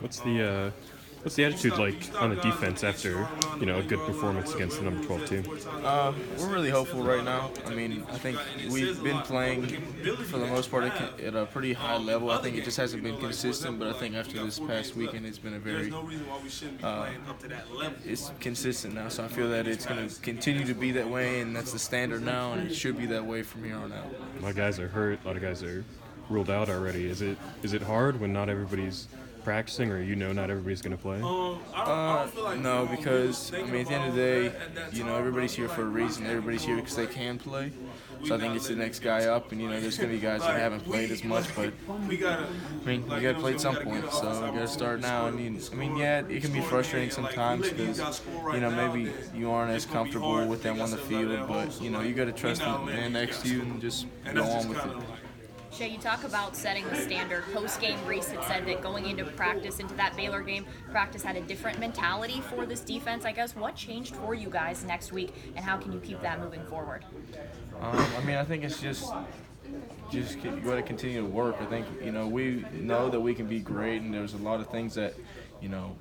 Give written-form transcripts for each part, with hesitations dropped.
What's the attitude like on the defense after a good performance against the number 12 team? We're really hopeful right now. I mean, I think we've been playing for the most part at a pretty high level. I think it just hasn't been consistent, but I think after this past weekend, it's been a very it's consistent now. So I feel that it's going to continue to be that way, and that's the standard now, and it should be that way from here on out. A lot of guys are hurt. A lot of guys are ruled out already. Is it hard when not everybody's practicing, or not everybody's going to play? No, because I mean, at the end of the day, everybody's here for a reason. Everybody's here because they can play. So I think it's the next guy up, and there's going to be guys that haven't played as much, but you got to play at some point. So you got to start now. Yeah, it can be frustrating sometimes because maybe you aren't as comfortable with them on the field, but you got to trust the man next to you and just go on with it. Shea, you talk about setting the standard. Post-game, Reese had said that going into practice, into that Baylor game, practice had a different mentality for this defense. I guess what changed for you guys next week, and how can you keep that moving forward? I think it's just you got to continue to work. I think we know that we can be great, and there's a lot of things that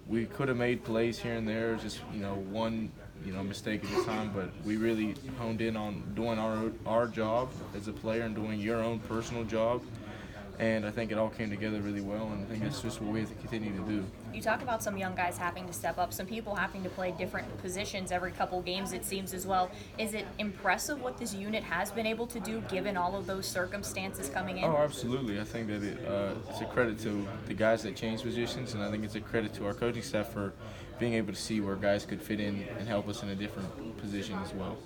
we could have made plays here and there. Just one mistake at a time, but we really honed in on doing our job as a player and doing your own personal job, and I think it all came together really well, and I think that's just what we have to continue to do. You talk about some young guys having to step up, some people having to play different positions every couple games, it seems, as well. Is it impressive what this unit has been able to do given all of those circumstances coming in? Oh, absolutely. I think that it's a credit to the guys that change positions, and I think it's a credit to our coaching staff for being able to see where guys could fit in and help us in a different position as well.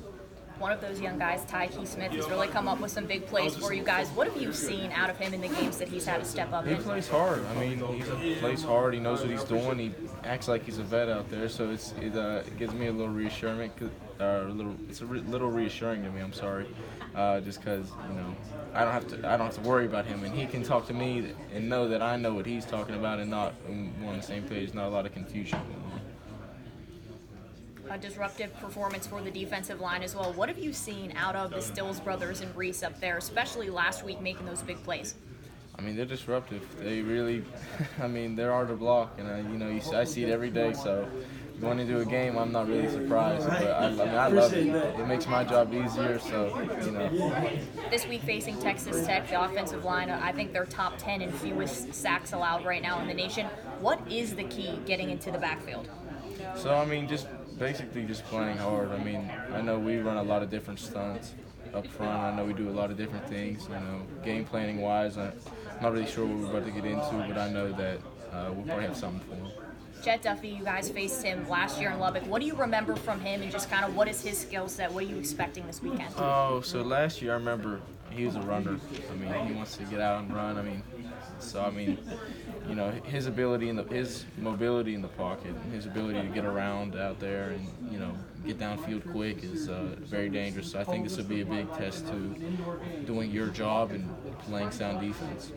One of those young guys, Tyson Smith, has really come up with some big plays for you guys. What have you seen out of him in the games that he's had to step up in? He plays hard. He plays hard. He knows what he's doing. He acts like he's a vet out there. So it gives me a little reassurance. It's a little reassuring to me. I'm sorry, just because I don't have to worry about him, and he can talk to me and know that I know what he's talking about, and we're on the same page. Not a lot of confusion. A disruptive performance for the defensive line as well. What have you seen out of the Stills brothers and Reese up there, especially last week making those big plays? They're disruptive. They really, they're hard to block, and I see it every day. So going into a game, I'm not really surprised. But I love it. It makes my job easier. So This week facing Texas Tech, the offensive line, I think they're top 10 in fewest sacks allowed right now in the nation. What is the key getting into the backfield? So basically just playing hard. I know we run a lot of different stunts up front. I know we do a lot of different things. Game planning wise, I'm not really sure what we're about to get into, but I know that we'll probably have something for him. Jett Duffy, you guys faced him last year in Lubbock. What do you remember from him, and just kind of what is his skill set? What are you expecting this weekend? Oh, so last year I remember he was a runner. He wants to get out and run. His ability his mobility in the pocket, his ability to get around out there and get downfield quick is very dangerous. So I think this will be a big test to doing your job and playing sound defense.